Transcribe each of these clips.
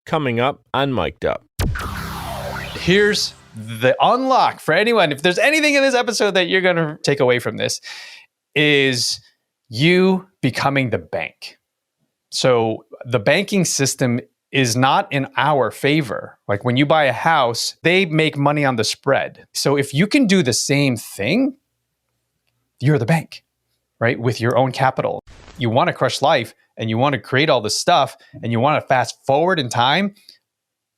coming up on Mic'd Up. Here's the unlock for anyone. If there's anything in this episode that you're going to take away from this, is you becoming the bank. So the banking system is not in our favor. Like when you buy a house, they make money on the spread. So if you can do the same thing, you're the bank, right? With your own capital. You want to crush life and you want to create all this stuff and you want to fast forward in time,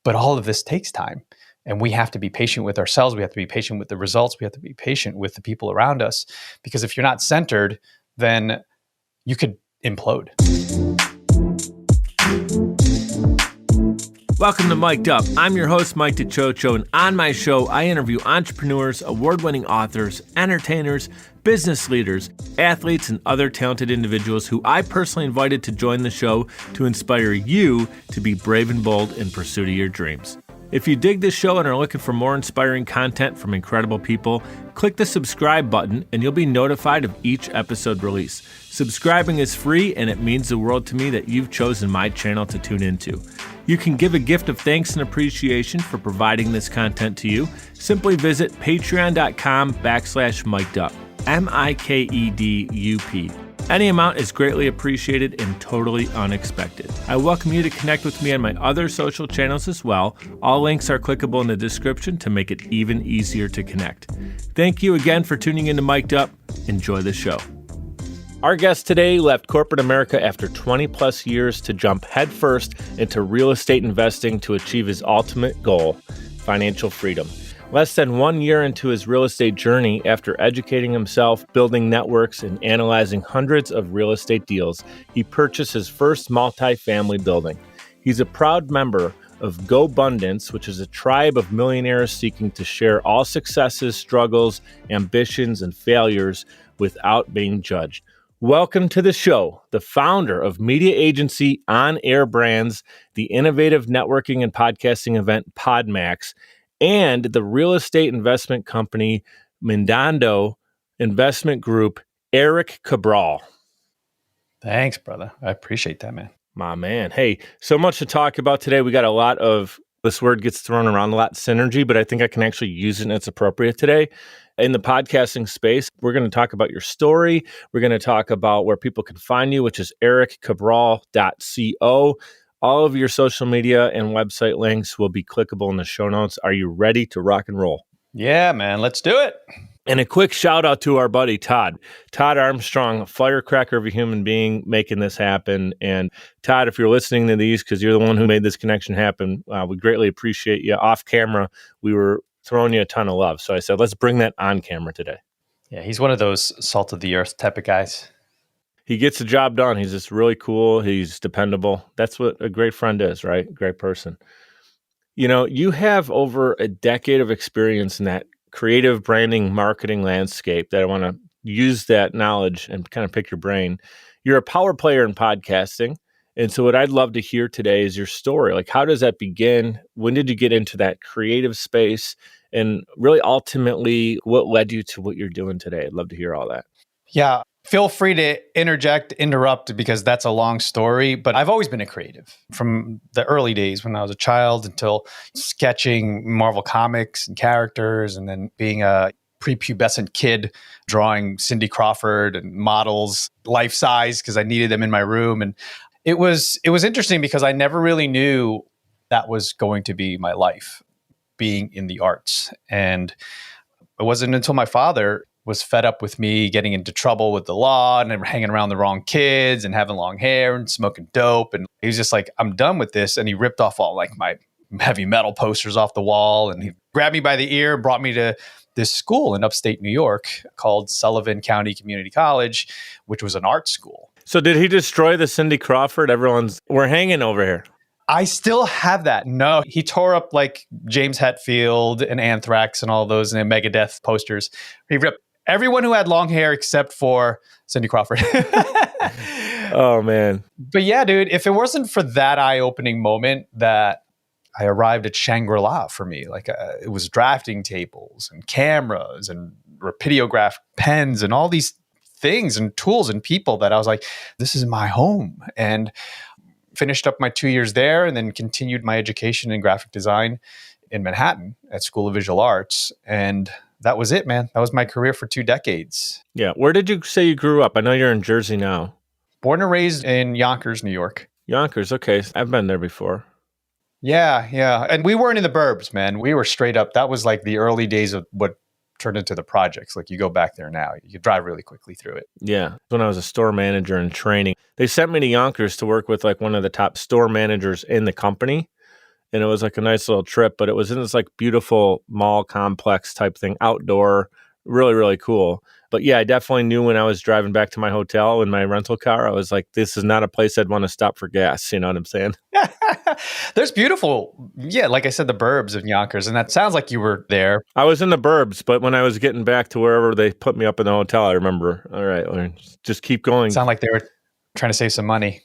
but all of this takes time. And we have to be patient with ourselves. We have to be patient with the results. We have to be patient with the people around us. Because if you're not centered, then you could implode. Welcome to Mic'd Up. I'm your host, Mike DeChocho, and on my show, I interview entrepreneurs, award-winning authors, entertainers, business leaders, athletes, and other talented individuals who I personally invited to join the show to inspire you to be brave and bold in pursuit of your dreams. If you dig this show and are looking for more inspiring content from incredible people, click the subscribe button and you'll be notified of each episode release. Subscribing is free and it means the world to me that you've chosen my channel to tune into. You can give a gift of thanks and appreciation for providing this content to you. Simply visit patreon.com/mikedup, MIKEDUP. Any amount is greatly appreciated and totally unexpected. I welcome you to connect with me on my other social channels as well. All links are clickable in the description to make it even easier to connect. Thank you again for tuning into Mic'd Up. Enjoy the show. Our guest today left corporate America after 20 plus years to jump headfirst into real estate investing to achieve his ultimate goal, financial freedom. Less than 1 year into his real estate journey, after educating himself, building networks, and analyzing hundreds of real estate deals, he purchased his first multifamily building. He's a proud member of GoBundance, which is a tribe of millionaires seeking to share all successes, struggles, ambitions, and failures without being judged. Welcome to the show, the founder of media agency On Air Brands, the innovative networking and podcasting event PodMAX, and the real estate investment company Mindado Investment Group, Erik Cabral. Thanks, brother. I appreciate that, man. My man. Hey, so much to talk about today. We got a lot of, this word gets thrown around a lot, synergy, but I think I can actually use it and it's appropriate today. In the podcasting space, we're going to talk about your story. We're going to talk about where people can find you, which is ericcabral.co. All of your social media and website links will be clickable in the show notes. Are you ready to rock and roll? Yeah, man. Let's do it. And a quick shout out to our buddy, Todd Armstrong, a firecracker of a human being making this happen. And Todd, if you're listening to these, because you're the one who made this connection happen, we greatly appreciate you. Off camera, we were throwing you a ton of love. So I said, let's bring that on camera today. Yeah, he's one of those salt of the earth type of guys. He gets the job done. He's just really cool. He's dependable. That's what a great friend is, right? Great person. You know, you have over a decade of experience in that creative branding marketing landscape that I want to use that knowledge and kind of pick your brain. You're a power player in podcasting. And so what I'd love to hear today is your story. Like, how does that begin? When did you get into that creative space? And really, ultimately, what led you to what you're doing today? I'd love to hear all that. Yeah. Feel free to interrupt, because that's a long story, but I've always been a creative from the early days when I was a child until sketching Marvel comics and characters, and then being a prepubescent kid drawing Cindy Crawford and models life size because I needed them in my room. And it was interesting because I never really knew that was going to be my life, being in the arts. And it wasn't until my father was fed up with me getting into trouble with the law and hanging around the wrong kids and having long hair and smoking dope. And he was just like, I'm done with this. And he ripped off all like my heavy metal posters off the wall. And he grabbed me by the ear and brought me to this school in upstate New York called Sullivan County Community College, which was an art school. So did he destroy the Cindy Crawford? We're hanging over here. I still have that. No, he tore up like James Hetfield and Anthrax and all those and Megadeth posters. He ripped everyone who had long hair except for Cindy Crawford. Oh, man. But yeah, dude, if it wasn't for that eye-opening moment that I arrived at Shangri-La for me, like it was drafting tables and cameras and rapidograph pens and all these things and tools and people that I was like, this is my home. And finished up my 2 years there and then continued my education in graphic design in Manhattan at School of Visual Arts. And that was it, man. That was my career for 2 decades. Yeah. Where did you say you grew up? I know you're in Jersey now. Born and raised in Yonkers, New York. Yonkers. Okay. I've been there before. Yeah. And we weren't in the burbs, man. We were straight up. That was like the early days of what turned into the projects. Like you go back there now, you drive really quickly through it. Yeah. When I was a store manager in training, they sent me to Yonkers to work with like one of the top store managers in the company. And it was like a nice little trip, but it was in this like beautiful mall complex type thing, outdoor, really, really cool. But yeah, I definitely knew when I was driving back to my hotel in my rental car, I was like, this is not a place I'd want to stop for gas. You know what I'm saying? There's beautiful, like I said, the burbs of Yonkers. And that sounds like you were there. I was in the burbs, but when I was getting back to wherever they put me up in the hotel, I remember, all right, just keep going. Sound like they were trying to save some money.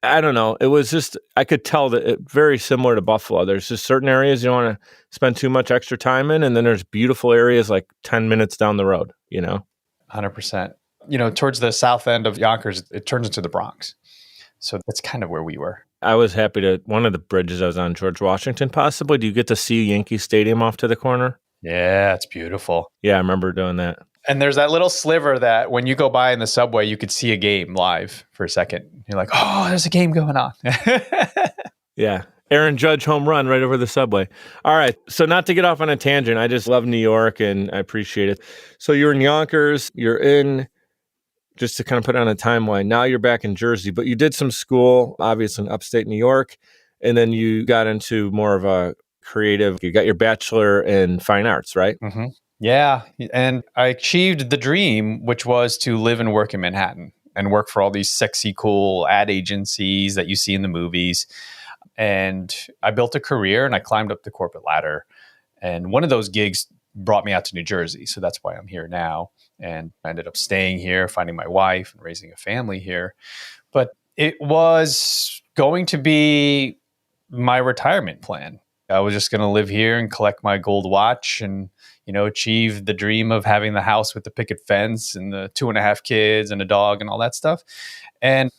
I don't know. It was just, I could tell that it very similar to Buffalo. There's just certain areas you don't want to spend too much extra time in. And then there's beautiful areas like 10 minutes down the road, 100%. Towards the south end of Yonkers, it turns into the Bronx. So that's kind of where we were. I was happy one of the bridges I was on, George Washington, possibly. Do you get to see Yankee Stadium off to the corner? Yeah, it's beautiful. Yeah, I remember doing that. And there's that little sliver that when you go by in the subway, you could see a game live for a second. You're like, oh, there's a game going on. Yeah. Aaron Judge home run right over the subway. All right. So not to get off on a tangent, I just love New York and I appreciate it. So you're in Yonkers, just to kind of put on a timeline, now you're back in Jersey, but you did some school, obviously in upstate New York, and then you got into more of a creative, you got your bachelor in fine arts, right? Mm-hmm. Yeah. And I achieved the dream, which was to live and work in Manhattan and work for all these sexy, cool ad agencies that you see in the movies. And I built a career and I climbed up the corporate ladder. And one of those gigs brought me out to New Jersey. So that's why I'm here now. And I ended up staying here, finding my wife and raising a family here. But it was going to be my retirement plan. I was just going to live here and collect my gold watch and achieve the dream of having the house with the picket fence and the 2.5 kids and a dog and all that stuff. And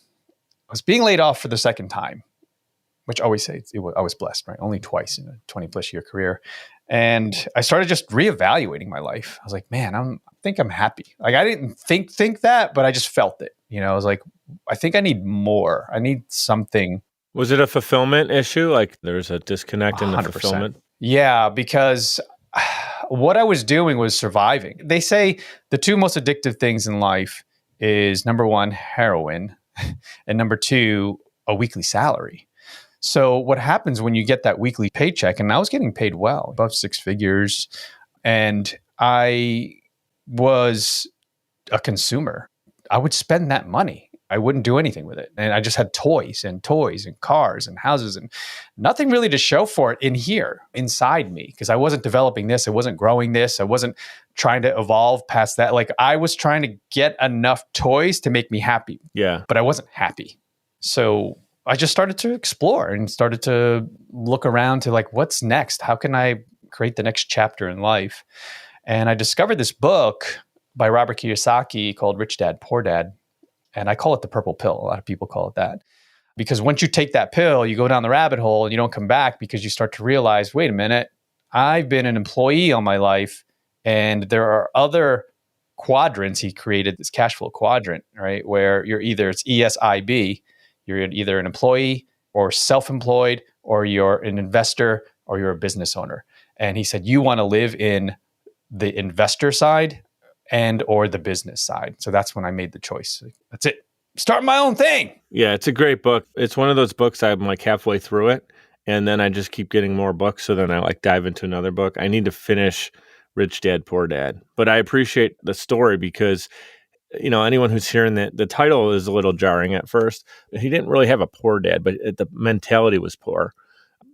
I was being laid off for the second time, which I always say I was blessed, right? Only twice in a 20 plus year career. And I started just reevaluating my life. I was like, man, I think I'm happy. Like I didn't think that, but I just felt it. I was like, I think I need more. I need something. Was it a fulfillment issue? Like there's a disconnect in the 100%. fulfillment? Yeah, because what I was doing was surviving. They say the 2 most addictive things in life is number 1, heroin, and number 2, a weekly salary. So what happens when you get that weekly paycheck, and I was getting paid well, above 6 figures, and I was a consumer. I would spend that money. I wouldn't do anything with it. And I just had toys and cars and houses and nothing really to show for it in here, inside me, because I wasn't developing this. I wasn't growing this. I wasn't trying to evolve past that. Like I was trying to get enough toys to make me happy. Yeah. But I wasn't happy. So I just started to explore and started to look around to like, what's next? How can I create the next chapter in life? And I discovered this book by Robert Kiyosaki called Rich Dad, Poor Dad. And I call it the purple pill. A lot of people call it that. Because once you take that pill, you go down the rabbit hole and you don't come back because you start to realize, wait a minute, I've been an employee all my life and there are other quadrants. He created this cash flow quadrant, right? Where it's ESIB. You're either an employee or self-employed or you're an investor or you're a business owner. And he said, you want to live in the investor side and or the business side. So that's when I made the choice. That's it. Start my own thing. Yeah, it's a great book. It's one of those books I'm like halfway through it, and then I just keep getting more books. So then I like dive into another book. I need to finish Rich Dad, Poor Dad. But I appreciate the story because, anyone who's hearing that, the title is a little jarring at first. He didn't really have a poor dad, but the mentality was poor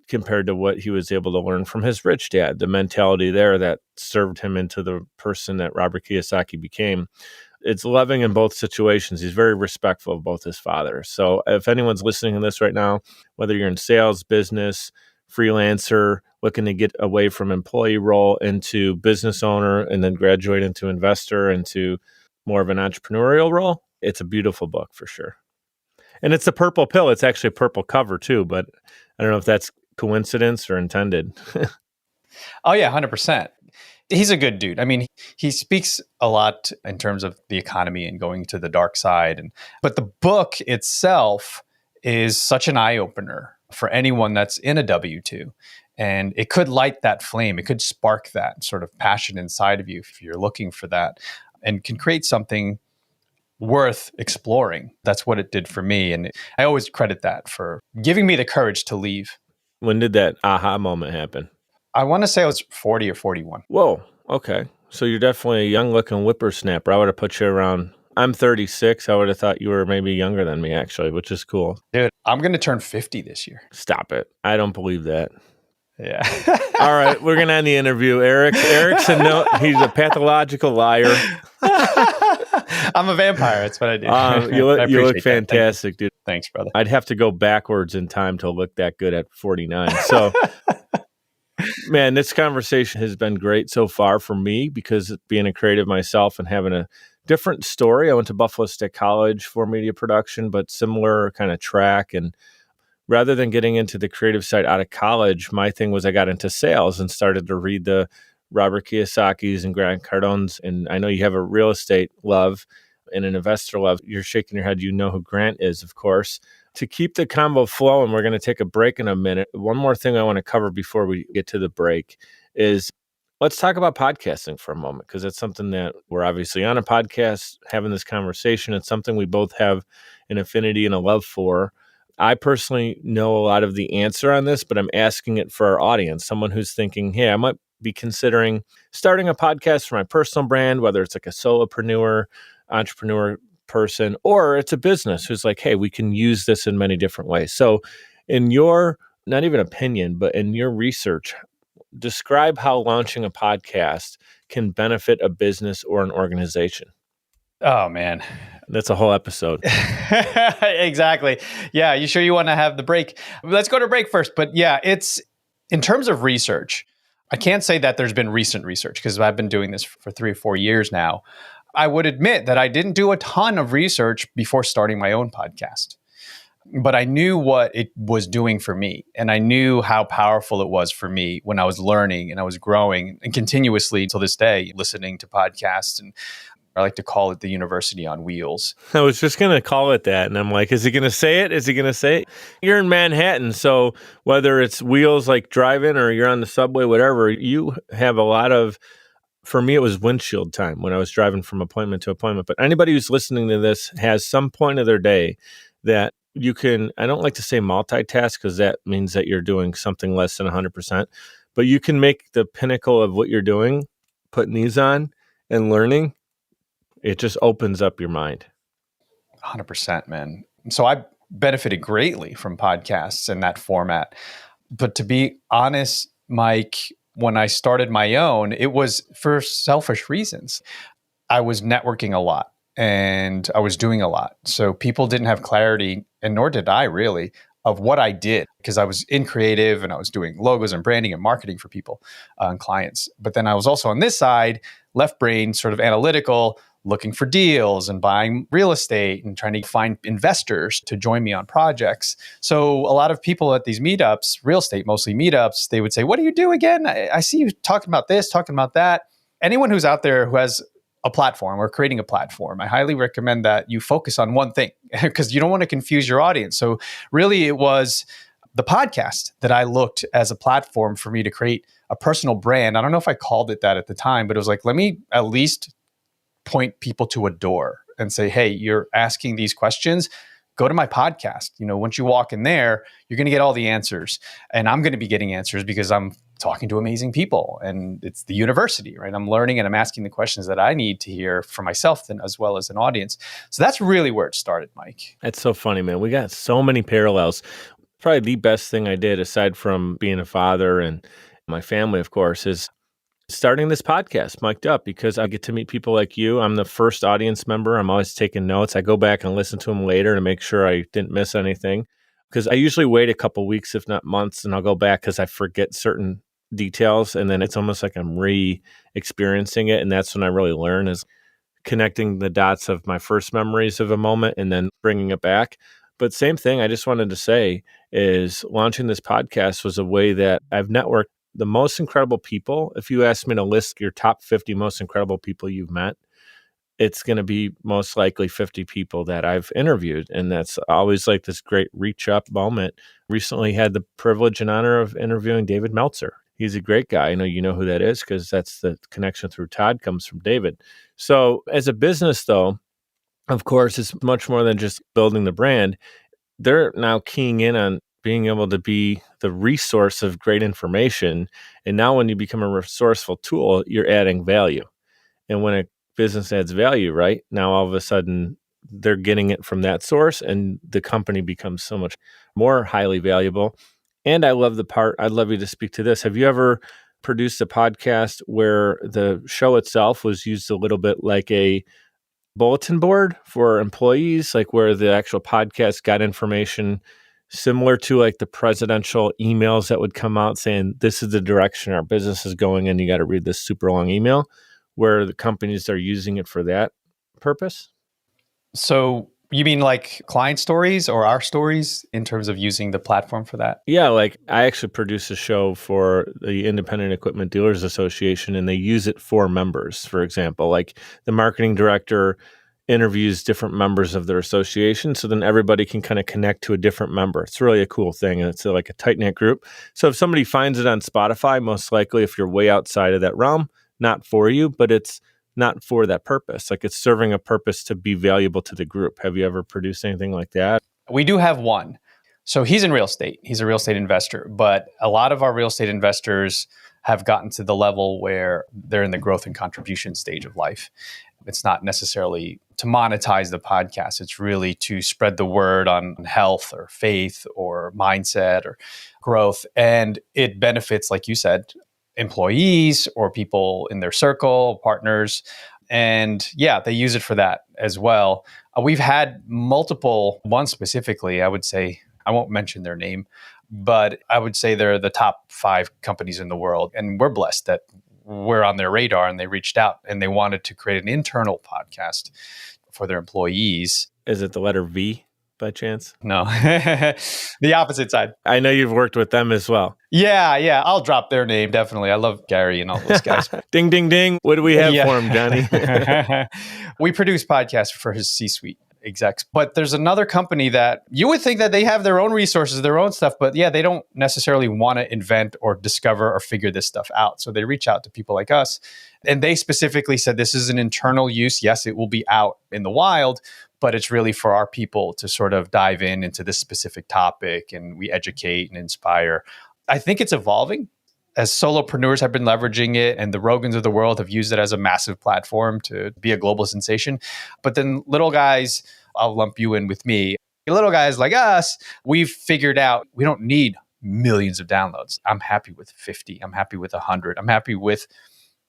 compared to what he was able to learn from his rich dad, the mentality there that served him into the person that Robert Kiyosaki became. It's loving in both situations. He's very respectful of both his fathers. So if anyone's listening to this right now, whether you're in sales, business, freelancer, looking to get away from employee role into business owner and then graduate into investor, into more of an entrepreneurial role, it's a beautiful book for sure. And it's a purple pill. It's actually a purple cover too, but I don't know if that's coincidence or intended. Oh yeah, 100%. He's a good dude. I mean, he speaks a lot in terms of the economy and going to the dark side. But the book itself is such an eye opener for anyone that's in a W-2. And it could light that flame. It could spark that sort of passion inside of you if you're looking for that, and can create something worth exploring. That's what it did for me. And I always credit that for giving me the courage to leave. When did that aha moment happen? I want to say I was 40 or 41. Whoa. Okay. So you're definitely a young looking whippersnapper. I would have put you around, I'm 36. I would have thought you were maybe younger than me, actually, which is cool. Dude, I'm going to turn 50 this year. Stop it. I don't believe that. Yeah. All right. We're going to end the interview. Erik's he's a pathological liar. I'm a vampire. That's what I do. You look fantastic, dude. Thanks, brother. I'd have to go backwards in time to look that good at 49. So, man, this conversation has been great so far for me because being a creative myself and having a different story. I went to Buffalo State College for media production, but similar kind of track. And rather than getting into the creative side out of college, my thing was I got into sales and started to read the Robert Kiyosaki's and Grant Cardone's. And I know you have a real estate love and an investor love. You're shaking your head. You know who Grant is, of course. To keep the convo flowing, we're going to take a break in a minute. One more thing I want to cover before we get to the break is let's talk about podcasting for a moment, because it's something that we're obviously on a podcast having this conversation. It's something we both have an affinity and a love for. I personally know a lot of the answer on this, but I'm asking it for our audience, someone who's thinking, hey, I might be considering starting a podcast for my personal brand, whether it's like a solopreneur, entrepreneur person, or it's a business who's like, hey, we can use this in many different ways. So in your, not even opinion, but in your research, describe how launching a podcast can benefit a business or an organization. Oh, man. That's a whole episode. Exactly. Yeah. You sure you want to have the break? Let's go to break first. But yeah, it's in terms of research, I can't say that there's been recent research because I've been doing this for 3 or 4 years now. I would admit that I didn't do a ton of research before starting my own podcast, but I knew what it was doing for me. And I knew how powerful it was for me when I was learning and I was growing, and continuously till this day, listening to podcasts. And I like to call it the university on wheels. I was just going to call it that. And I'm like, is he going to say it? Is he going to say it? You're in Manhattan. So whether it's wheels like driving or you're on the subway, whatever, you have a lot of, for me, it was windshield time when I was driving from appointment to appointment. But anybody who's listening to this has some point of their day that you can, I don't like to say multitask because that means that you're doing something less than 100%, but you can make the pinnacle of what you're doing, putting these on and learning. It just opens up your mind. 100%, man. So I benefited greatly from podcasts in that format. But to be honest, Mike, when I started my own, it was for selfish reasons. I was networking a lot and I was doing a lot. So people didn't have clarity, and nor did I really, of what I did, because I was in creative and I was doing logos and branding and marketing for people and clients. But then I was also on this side, left brain, sort of analytical, looking for deals and buying real estate and trying to find investors to join me on projects. So a lot of people at these meetups, real estate, mostly meetups, they would say, what do you do again? I see you talking about this, talking about that. Anyone who's out there who has a platform or creating a platform, I highly recommend that you focus on one thing because you don't want to confuse your audience. So really it was the podcast that I looked as a platform for me to create a personal brand. I don't know if I called it that at the time, but it was like, let me at least point people to a door and say, hey, you're asking these questions, go to my podcast. You know, once you walk in there, you're going to get all the answers. And I'm going to be getting answers because I'm talking to amazing people. And it's the university, right? I'm learning and I'm asking the questions that I need to hear for myself and as well as an audience. So that's really where it started, Mike. That's so funny, man. We got so many parallels. Probably the best thing I did, aside from being a father and my family, of course, is starting this podcast, Mic'd Up, because I get to meet people like you. I'm the first audience member. I'm always taking notes. I go back and listen to them later to make sure I didn't miss anything, because I usually wait a couple weeks, if not months, and I'll go back because I forget certain details. And then it's almost like I'm re-experiencing it. And that's when I really learn, is connecting the dots of my first memories of a moment and then bringing it back. But same thing, I just wanted to say is launching this podcast was a way that I've networked the most incredible people. If you ask me to list your top 50 most incredible people you've met, it's going to be most likely 50 people that I've interviewed. And that's always like this great reach up moment. Recently had the privilege and honor of interviewing David Meltzer. He's a great guy. I know you know who that is because that's the connection through Todd comes from David. So as a business though, of course, it's much more than just building the brand. They're now keying in on being able to be the resource of great information. And now when you become a resourceful tool, you're adding value. And when a business adds value, right, now all of a sudden they're getting it from that source and the company becomes so much more highly valuable. And I love the part, I'd love you to speak to this. Have you ever produced a podcast where the show itself was used a little bit like a bulletin board for employees, like where the actual podcast got information similar to like the presidential emails that would come out saying, this is the direction our business is going and you got to read this super long email, where the companies are using it for that purpose? So you mean like client stories or our stories in terms of using the platform for that? Yeah, like I actually produce a show for the Independent Equipment Dealers Association and they use it for members, for example. Like the marketing director interviews different members of their association, so then everybody can kind of connect to a different member. It's really a cool thing, and it's like a tight-knit group. So if somebody finds it on Spotify, most likely if you're way outside of that realm, not for you, but it's not for that purpose. Like it's serving a purpose to be valuable to the group. Have you ever produced anything like that? We do have one. So he's in real estate. He's a real estate investor, but a lot of our real estate investors have gotten to the level where they're in the growth and contribution stage of life. It's not necessarily to monetize the podcast. It's really to spread the word on health or faith or mindset or growth. And it benefits, like you said, employees or people in their circle, partners. And yeah, they use it for that as well. We've had multiple, one specifically, I would say, I won't mention their name, but I would say they're the top 5 companies in the world. And we're blessed that we're on their radar and they reached out and they wanted to create an internal podcast for their employees. Is it the letter V by chance? No, the opposite side. I know you've worked with them as well. Yeah. I'll drop their name. Definitely. I love Gary and all those guys. Ding, ding, ding. What do we have for him, Johnny? We produce podcasts for his C-suite execs. But there's another company that you would think that they have their own resources, their own stuff, but yeah, they don't necessarily want to invent or discover or figure this stuff out. So they reach out to people like us. And they specifically said, this is an internal use. Yes, it will be out in the wild, but it's really for our people to sort of dive into this specific topic and we educate and inspire. I think it's evolving as solopreneurs have been leveraging it and the Rogans of the world have used it as a massive platform to be a global sensation. But then little guys, I'll lump you in with me, little guys like us, we've figured out we don't need millions of downloads. I'm happy with 50. I'm happy with 100. I'm happy with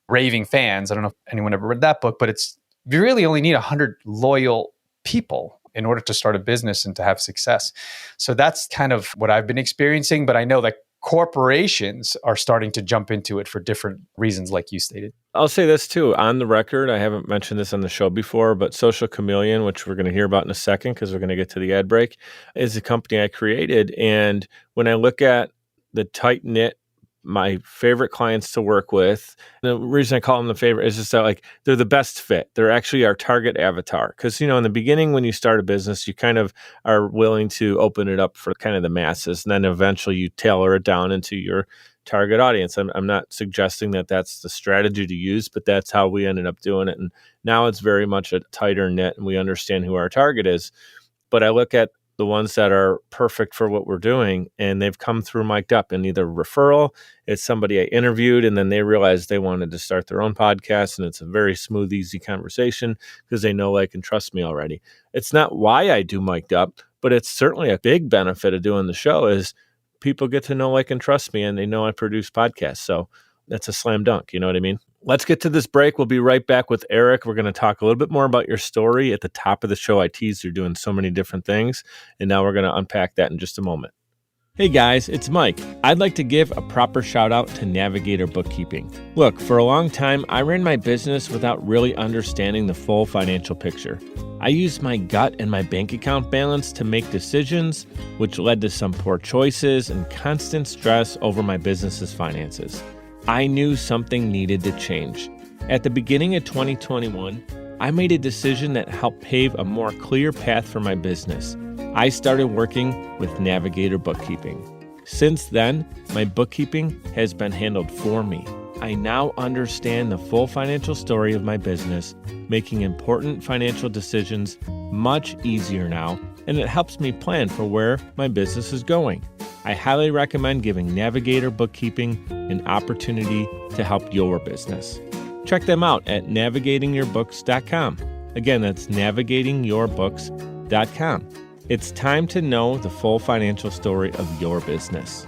raving fans. I don't know if anyone ever read that book, but you really only need 100 loyal people in order to start a business and to have success. So that's kind of what I've been experiencing. But I know that corporations are starting to jump into it for different reasons, like you stated. I'll say this too, on the record, I haven't mentioned this on the show before, but Social Chameleon, which we're going to hear about in a second because we're going to get to the ad break, is a company I created. And when I look at the tight-knit, my favorite clients to work with, the reason I call them the favorite is just that like they're the best fit. They're actually our target avatar. Because, in the beginning, when you start a business, you kind of are willing to open it up for kind of the masses. And then eventually you tailor it down into your target audience. I'm not suggesting that that's the strategy to use, but that's how we ended up doing it. And now it's very much a tighter knit and we understand who our target is. But I look at the ones that are perfect for what we're doing, and they've come through mic'd up in either referral, it's somebody I interviewed, and then they realized they wanted to start their own podcast, and it's a very smooth, easy conversation because they know, like, and trust me already. It's not why I do mic'd up, but it's certainly a big benefit of doing the show is people get to know, like, and trust me, and they know I produce podcasts. So that's a slam dunk. You know what I mean? Let's get to this break. We'll be right back with Erik. We're going to talk a little bit more about your story. At the top of the show, I teased you're doing so many different things, and now we're going to unpack that in just a moment. Hey guys, it's Mike. I'd like to give a proper shout out to Navigator Bookkeeping. Look, for a long time, I ran my business without really understanding the full financial picture. I used my gut and my bank account balance to make decisions, which led to some poor choices and constant stress over my business's finances. I knew something needed to change. At the beginning of 2021, I made a decision that helped pave a more clear path for my business. I started working with Navigator Bookkeeping. Since then, my bookkeeping has been handled for me. I now understand the full financial story of my business, making important financial decisions much easier now, and it helps me plan for where my business is going. I highly recommend giving Navigator Bookkeeping an opportunity to help your business. Check them out at navigatingyourbooks.com. Again, that's navigatingyourbooks.com. It's time to know the full financial story of your business.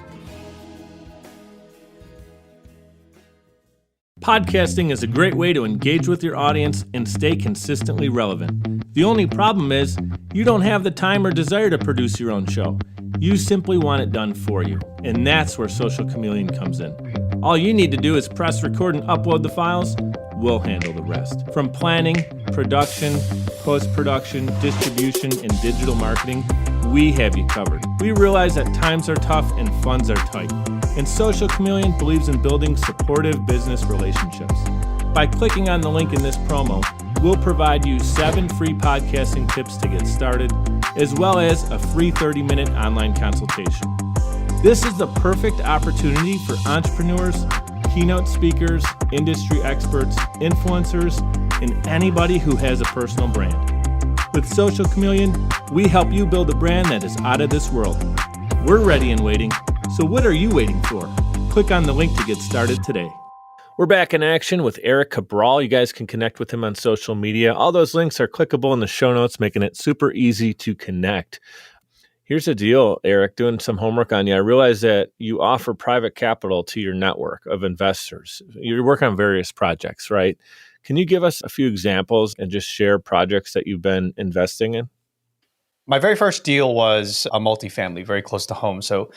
Podcasting is a great way to engage with your audience and stay consistently relevant. The only problem is you don't have the time or desire to produce your own show. You simply want it done for you, and that's where Social Chameleon comes in. All you need to do is press record and upload the files. We'll handle the rest. From planning, production, post-production, distribution, and digital marketing, we have you covered. We realize that times are tough and funds are tight. And Social Chameleon believes in building supportive business relationships. By clicking on the link in this promo, we'll provide you 7 free podcasting tips to get started, as well as a free 30-minute online consultation. This is the perfect opportunity for entrepreneurs, keynote speakers, industry experts, influencers, and anybody who has a personal brand. With Social Chameleon, we help you build a brand that is out of this world. We're ready and waiting. So what are you waiting for? Click on the link to get started today. We're back in action with Erik Cabral. You guys can connect with him on social media. All those links are clickable in the show notes, making it super easy to connect. Here's the deal, Erik, doing some homework on you. I realize that you offer private capital to your network of investors. You work on various projects, right? Can you give us a few examples and just share projects that you've been investing in? My very first deal was a multifamily, very close to home. So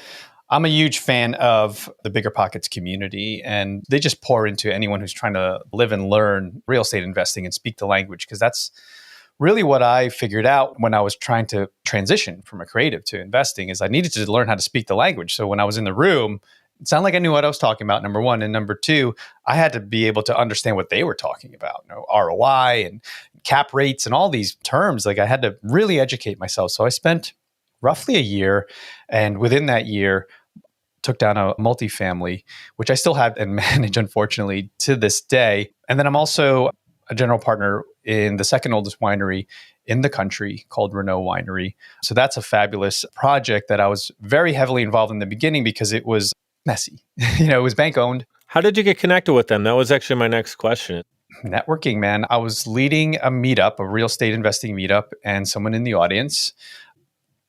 I'm a huge fan of the Bigger Pockets community, and they just pour into anyone who's trying to live and learn real estate investing and speak the language, because that's really what I figured out when I was trying to transition from a creative to investing is I needed to learn how to speak the language. So when I was in the room, it sounded like I knew what I was talking about, number one. And number two, I had to be able to understand what they were talking about, ROI and cap rates and all these terms. Like I had to really educate myself. So I spent roughly a year, and within that year, took down a multifamily, which I still have and manage, unfortunately, to this day. And then I'm also a general partner in the second oldest winery in the country called Renault Winery. So that's a fabulous project that I was very heavily involved in the beginning because it was messy. It was bank owned. How did you get connected with them? That was actually my next question. Networking, man. I was leading a meetup, a real estate investing meetup, and someone in the audience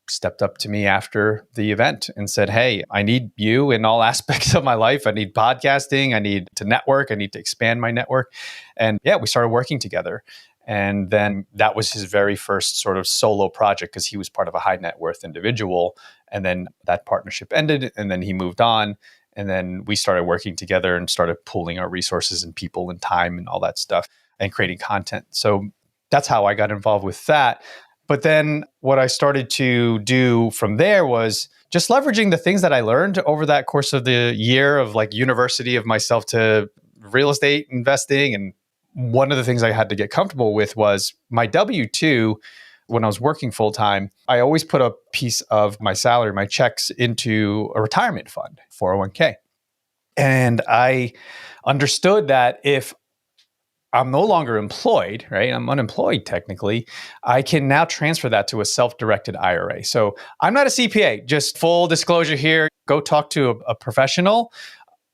stepped up to me after the event and said, "Hey, I need you in all aspects of my life. I need podcasting. I need to network. I need to expand my network." And yeah, we started working together. And then that was his very first sort of solo project because he was part of a high net worth individual. And then that partnership ended, and then he moved on. And then we started working together and started pooling our resources and people and time and all that stuff and creating content. So that's how I got involved with that. But then what I started to do from there was just leveraging the things that I learned over that course of the year of like university of myself to real estate investing. And one of the things I had to get comfortable with was my W-2 when I was working full time. I always put a piece of my salary, my checks into a retirement fund, 401k. And I understood that if I'm no longer employed, right? I'm unemployed technically. I can now transfer that to a self-directed IRA. So I'm not a CPA, just full disclosure here. Go talk to a professional,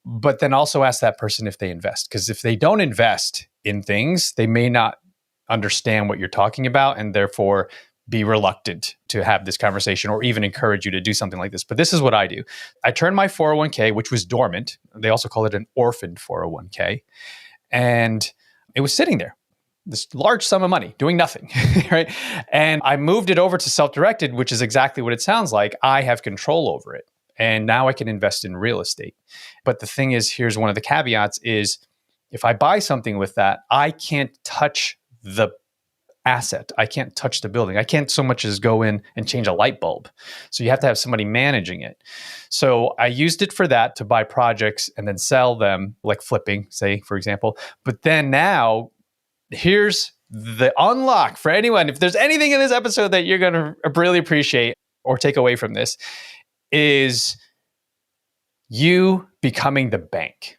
but then also ask that person if they invest. Because if they don't invest in things, they may not understand what you're talking about and therefore be reluctant to have this conversation or even encourage you to do something like this. But this is what I do. I turned my 401k, which was dormant. They also call it an orphaned 401k. And it was sitting there, this large sum of money, doing nothing, right? And I moved it over to self-directed, which is exactly what it sounds like. I have control over it. And now I can invest in real estate. But the thing is, here's one of the caveats is if I buy something with that, I can't touch the asset. I can't touch the building. I can't so much as go in and change a light bulb. So you have to have somebody managing it. So I used it for that to buy projects and then sell them, like flipping, say, for example. But then now, here's the unlock for anyone. If there's anything in this episode that you're going to really appreciate or take away from this, is you becoming the bank.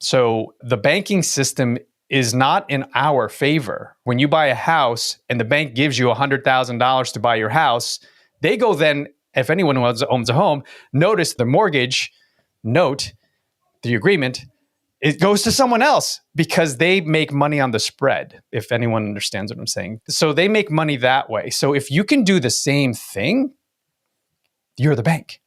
So the banking system is not in our favor. When you buy a house and the bank gives you $100,000 to buy your house, they go then, if anyone who owns a home, notice the mortgage note, the agreement, it goes to someone else because they make money on the spread, if anyone understands what I'm saying. So they make money that way. So if you can do the same thing, you're the bank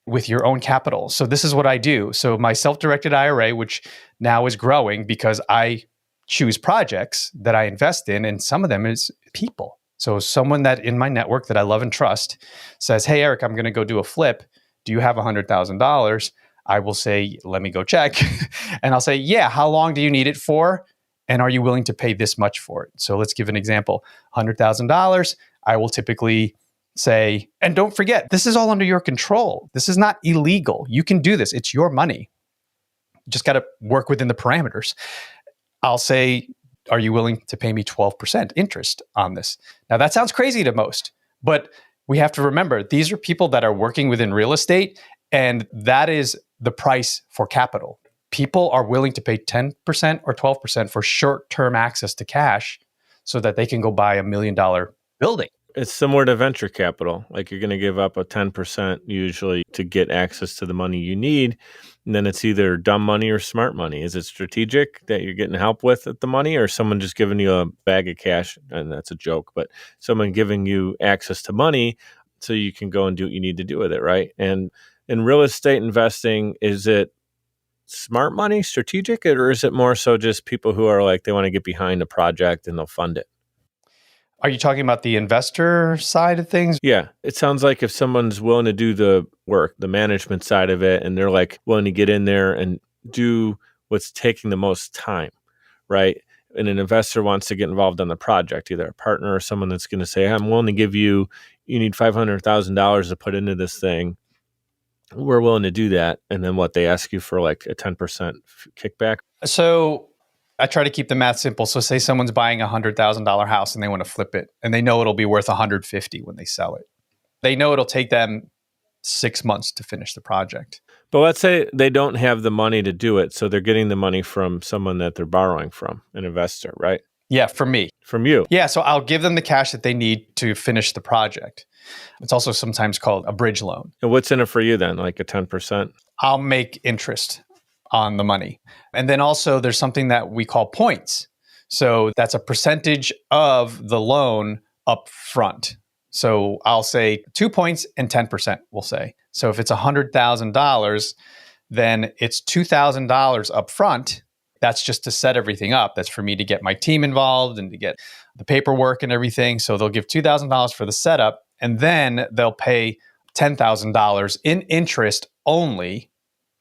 with your own capital. So this is what I do. So my self-directed IRA, which now is growing because I choose projects that I invest in, and some of them is people. So someone that in my network that I love and trust says, hey, Erik, I'm going to go do a flip. Do you have $100,000? I will say, let me go check. And I'll say, yeah, how long do you need it for? And are you willing to pay this much for it? So let's give an example. $100,000, I will typically say, and don't forget, this is all under your control. This is not illegal. You can do this. It's your money. You just got to work within the parameters. I'll say, are you willing to pay me 12% interest on this? Now, that sounds crazy to most, but we have to remember, these are people that are working within real estate, and that is the price for capital. People are willing to pay 10% or 12% for short-term access to cash so that they can go buy $1 million building. It's similar to venture capital. Like you're going to give up a 10% usually to get access to the money you need. And then it's either dumb money or smart money. Is it strategic that you're getting help with the money, or someone just giving you a bag of cash? And that's a joke, but someone giving you access to money so you can go and do what you need to do with it, right? And in real estate investing, is it smart money, strategic, or is it more so just people who are like, they want to get behind a project and they'll fund it? Are you talking about the investor side of things? Yeah. It sounds like if someone's willing to do the work, the management side of it, and they're like willing to get in there and do what's taking the most time, right? And an investor wants to get involved on the project, either a partner or someone that's going to say, I'm willing to give you need $500,000 to put into this thing. We're willing to do that. And then what, they ask you for like a 10% kickback? So I try to keep the math simple. So say someone's buying a $100,000 house and they want to flip it, and they know it'll be worth $150,000 when they sell it. They know it'll take them 6 months to finish the project. But let's say they don't have the money to do it. So they're getting the money from someone that they're borrowing from, an investor, right? Yeah, from me. From you. Yeah, so I'll give them the cash that they need to finish the project. It's also sometimes called a bridge loan. And what's in it for you then? Like a 10%? I'll make interest on the money. And then also there's something that we call points. So that's a percentage of the loan up front. So I'll say 2 points and 10%, we'll say. So if it's $100,000, then it's $2,000 up front. That's just to set everything up. That's for me to get my team involved and to get the paperwork and everything. So they'll give $2,000 for the setup, and then they'll pay $10,000 in interest only.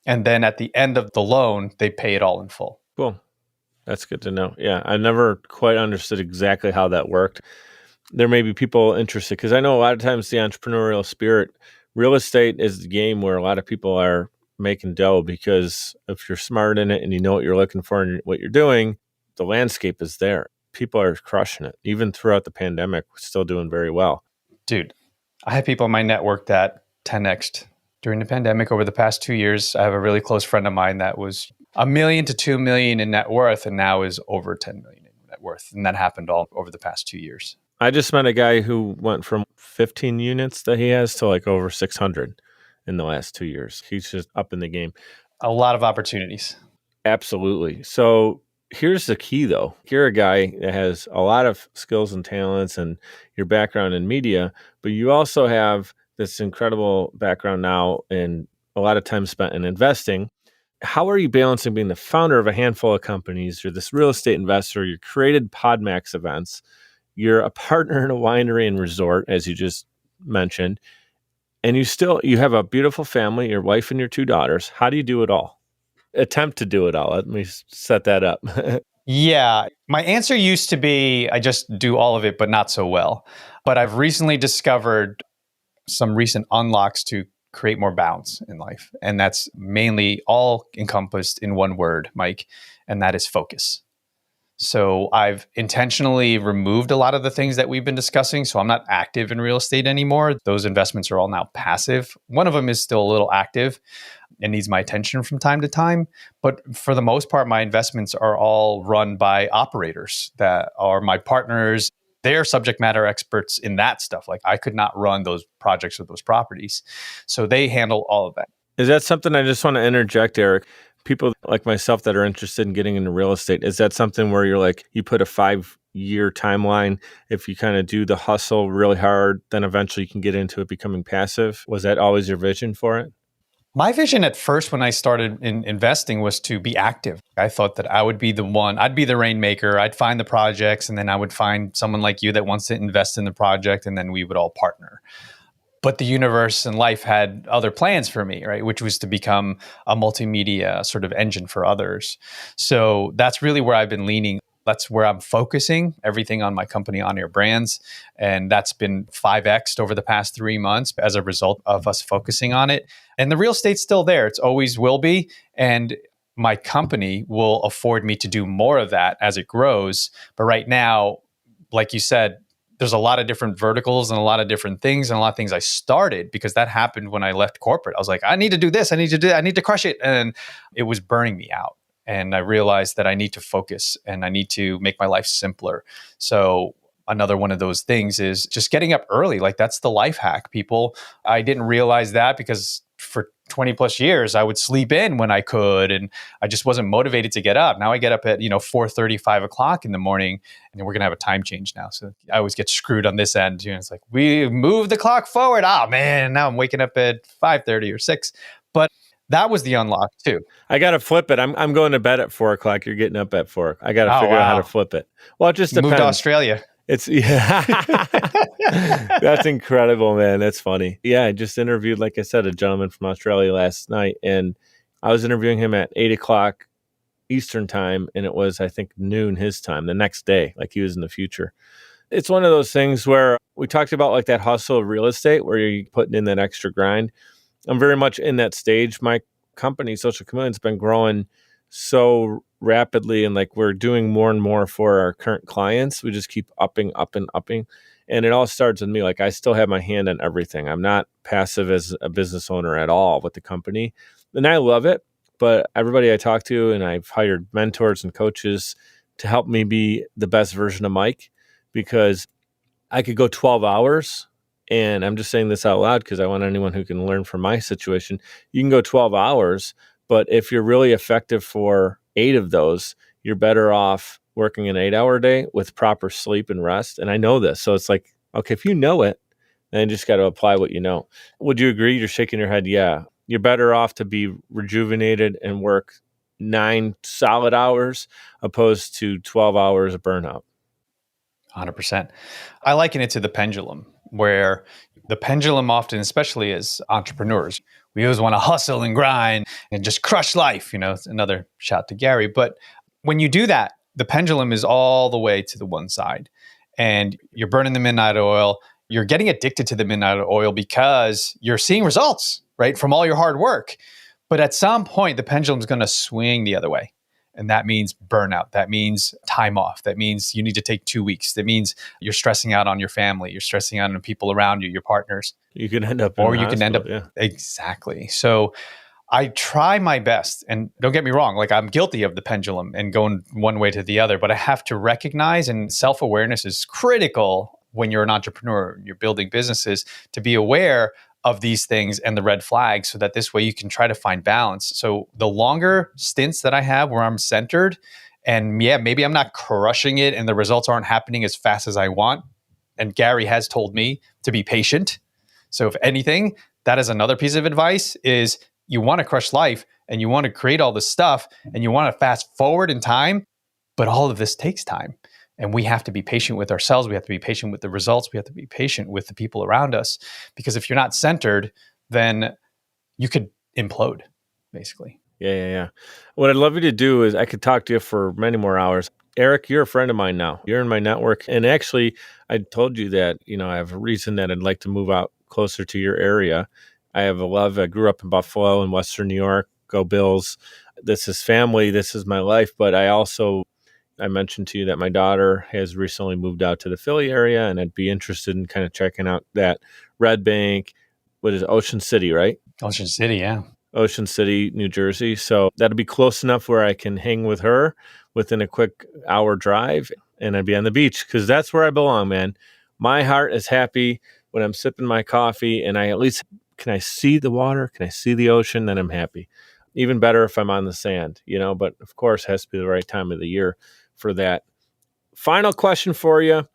And then at the end of the loan, they pay it all in full. Cool. That's good to know. Yeah, I never quite understood exactly how that worked. There may be people interested because I know a lot of times the entrepreneurial spirit, real estate is the game where a lot of people are making dough, because if you're smart in it and you know what you're looking for and what you're doing, the landscape is there. People are crushing it. Even throughout the pandemic, we're still doing very well. Dude, I have people in my network that 10x'd during the pandemic over the past 2 years. I have a really close friend of mine that was $1 million to $2 million in net worth and now is over $10 million in net worth. And that happened all over the past 2 years. I just met a guy who went from 15 units that he has to like over 600 in the last 2 years. He's just up in the game. A lot of opportunities. Absolutely. So here's the key, though. You're a guy that has a lot of skills and talents and your background in media, but you also have this incredible background now and a lot of time spent in investing. How are you balancing being the founder of a handful of companies? You're this real estate investor. You created PodMAX events. You're a partner in a winery and resort, as you just mentioned. And you have a beautiful family, your wife and your 2 daughters. How do you do it all? Attempt to do it all. Let me set that up. Yeah. My answer used to be I just do all of it, but not so well. But I've recently discovered some recent unlocks to create more balance in life. And that's mainly all encompassed in one word, Mike, and that is focus. So I've intentionally removed a lot of the things that we've been discussing. So I'm not active in real estate anymore. Those investments are all now passive. One of them is still a little active and needs my attention from time to time. But for the most part, my investments are all run by operators that are my partners. They're subject matter experts in that stuff. Like I could not run those projects or those properties. So they handle all of that. Is that something I just want to interject, Erik? People like myself that are interested in getting into real estate, is that something where you're like, you put a 5-year timeline? If you kind of do the hustle really hard, then eventually you can get into it becoming passive. Was that always your vision for it? My vision at first when I started in investing was to be active. I thought that I would be the one, I'd be the rainmaker, I'd find the projects, and then I would find someone like you that wants to invest in the project, and then we would all partner. But the universe and life had other plans for me, right? Which was to become a multimedia sort of engine for others. So that's really where I've been leaning. That's where I'm focusing everything on my company, On Air Brands. And that's been 5x'd over the past 3 months as a result of us focusing on it. And the real estate's still there. It's always will be. And my company will afford me to do more of that as it grows. But right now, like you said, there's a lot of different verticals and a lot of different things and a lot of things I started because that happened when I left corporate. I was like, I need to do this. I need to do that. I need to crush it. And it was burning me out. And I realized that I need to focus and I need to make my life simpler. So another one of those things is just getting up early. Like that's the life hack, people. I didn't realize that because for 20 plus years, I would sleep in when I could, and I just wasn't motivated to get up. Now I get up at 4:30, 5 o'clock in the morning, and we're gonna have a time change now. So I always get screwed on this end. It's like we move the clock forward. Oh man, now I'm waking up at 5:30 or 6. But that was the unlock too. I got to flip it. I'm going to bed at 4 o'clock. You're getting up at 4. I got to figure out how to flip it. Well, it just depends. Moved to Australia. That's incredible, man. That's funny. Yeah, I just interviewed, like I said, a gentleman from Australia last night, and I was interviewing him at 8 o'clock Eastern time, and it was, I think, noon his time the next day, like he was in the future. It's one of those things where we talked about like that hustle of real estate where you're putting in that extra grind. I'm very much in that stage. My company, Social Chameleon's been growing so rapidly, and like we're doing more and more for our current clients. We just keep upping. And it all starts with me. Like I still have my hand on everything. I'm not passive as a business owner at all with the company. And I love it. But everybody I talk to, and I've hired mentors and coaches to help me be the best version of Mike, because I could go 12 hours. And I'm just saying this out loud because I want anyone who can learn from my situation. You can go 12 hours, but if you're really effective for 8 of those, you're better off working an 8-hour day with proper sleep and rest. And I know this. So it's like, okay, if you know it, then you just got to apply what you know. Would you agree? You're shaking your head. Yeah. You're better off to be rejuvenated and work 9 solid hours opposed to 12 hours of burnout. 100%. I liken it to the pendulum, where the pendulum often, especially as entrepreneurs, we always want to hustle and grind and just crush life. It's another shout to Gary. But when you do that, the pendulum is all the way to the one side and you're burning the midnight oil. You're getting addicted to the midnight oil because you're seeing results, right, from all your hard work. But at some point, the pendulum is going to swing the other way. And that means burnout. That means time off. That means you need to take 2 weeks. That means you're stressing out on your family. You're stressing out on the people around you, your partners. You can end up Yeah. Exactly. So I try my best. And don't get me wrong, like I'm guilty of the pendulum and going one way to the other, but I have to recognize, and self-awareness is critical when you're an entrepreneur, you're building businesses, to be aware of these things and the red flags so that this way you can try to find balance. So the longer stints that I have where I'm centered and maybe I'm not crushing it and the results aren't happening as fast as I want. And Gary has told me to be patient. So if anything, that is another piece of advice is you want to crush life and you want to create all this stuff and you want to fast forward in time, but all of this takes time. And we have to be patient with ourselves. We have to be patient with the results. We have to be patient with the people around us. Because if you're not centered, then you could implode, basically. Yeah. What I'd love you to do is I could talk to you for many more hours. Erik, you're a friend of mine now. You're in my network. And actually, I told you that, I have a reason that I'd like to move out closer to your area. I have a love. I grew up in Buffalo in Western New York. Go Bills. This is family. This is my life. But I mentioned to you that my daughter has recently moved out to the Philly area, and I'd be interested in kind of checking out that Red Bank. What is it? Ocean City, right? Ocean City, yeah. Ocean City, New Jersey. So that'll be close enough where I can hang with her within a quick hour drive, and I'd be on the beach because that's where I belong, man. My heart is happy when I'm sipping my coffee and can I see the water? Can I see the ocean? Then I'm happy. Even better if I'm on the sand, but of course it has to be the right time of the year for that. Final question for you.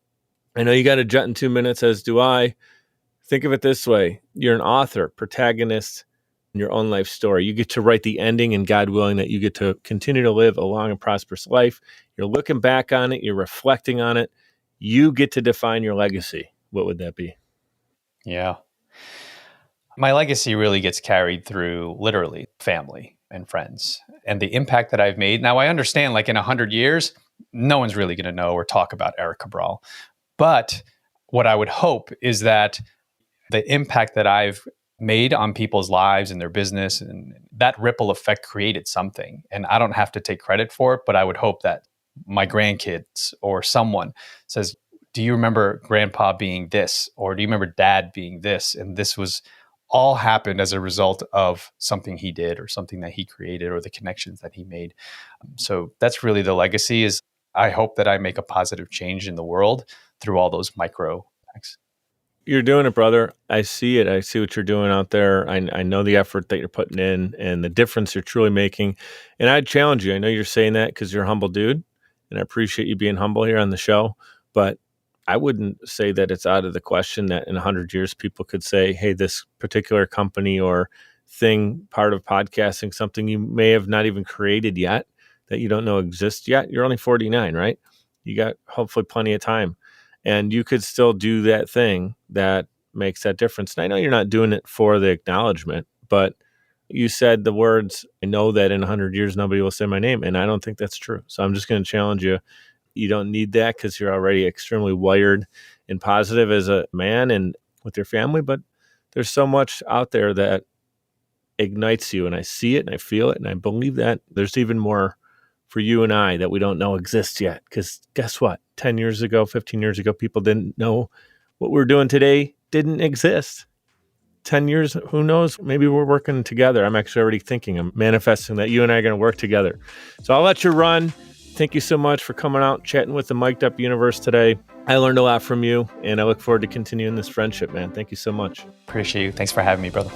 I know you got a jet in 2 minutes, as do I. Think of it this way. You're an author, protagonist in your own life story. You get to write the ending, and God willing that you get to continue to live a long and prosperous life. You're looking back on it. You're reflecting on it. You get to define your legacy. What would that be? Yeah. My legacy really gets carried through literally family and friends and the impact that I've made. Now, I understand like in 100 years, no one's really going to know or talk about Erik Cabral. But what I would hope is that the impact that I've made on people's lives and their business, and that ripple effect created something. And I don't have to take credit for it, but I would hope that my grandkids or someone says, do you remember grandpa being this? Or do you remember dad being this? And this was all happened as a result of something he did or something that he created or the connections that he made. So that's really the legacy. Is I hope that I make a positive change in the world through all those micro acts. You're doing it, brother. I see it. I see what you're doing out there. I know the effort that you're putting in and the difference you're truly making. And I'd challenge you. I know you're saying that because you're a humble dude, and I appreciate you being humble here on the show. But I wouldn't say that it's out of the question that in 100 years people could say, hey, this particular company or thing, part of podcasting, something you may have not even created yet, that you don't know exists yet. You're only 49, right? You got hopefully plenty of time. And you could still do that thing that makes that difference. And I know you're not doing it for the acknowledgement, but you said the words, I know that in 100 years, nobody will say my name. And I don't think that's true. So I'm just going to challenge you. You don't need that because you're already extremely wired and positive as a man and with your family. But there's so much out there that ignites you. And I see it and I feel it. And I believe that there's even more for you and I that we don't know exists yet. Because guess what? 10 years ago, 15 years ago, people didn't know what we're doing today didn't exist. 10 years, who knows? Maybe we're working together. I'm actually already thinking, I'm manifesting that you and I are going to work together. So I'll let you run. Thank you so much for coming out, chatting with the Mic'd Up Universe today. I learned a lot from you, and I look forward to continuing this friendship, man. Thank you so much. Appreciate you. Thanks for having me, brother.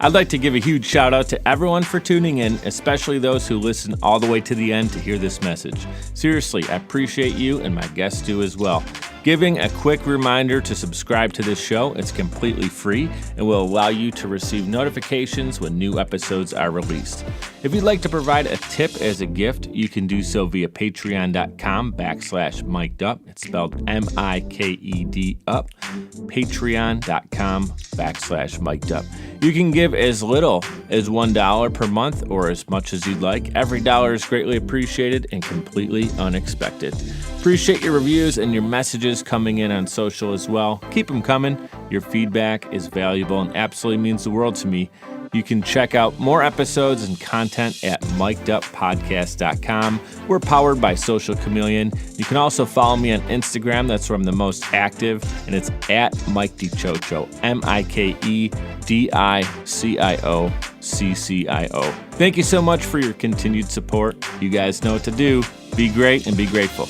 I'd like to give a huge shout out to everyone for tuning in, especially those who listen all the way to the end to hear this message. Seriously, I appreciate you, and my guests do as well. Giving a quick reminder to subscribe to this show. It's completely free and will allow you to receive notifications when new episodes are released. If you'd like to provide a tip as a gift, you can do so via patreon.com/mic'd-up. It's spelled MIKED up. Patreon.com/mic'd-up. You can give as little as $1 per month or as much as you'd like. Every dollar is greatly appreciated and completely unexpected. Appreciate your reviews and your messages coming in on social as well. Keep them coming. Your feedback is valuable and absolutely means the world to me. You can check out more episodes and content at mic'duppodcast.com. We're powered by Social Chameleon. You can also follow me on Instagram. That's where I'm the most active, and it's at Mike DiCiccio, MIKEDICIOCCIO. Thank you so much for your continued support. You guys know what to do. Be great and be grateful.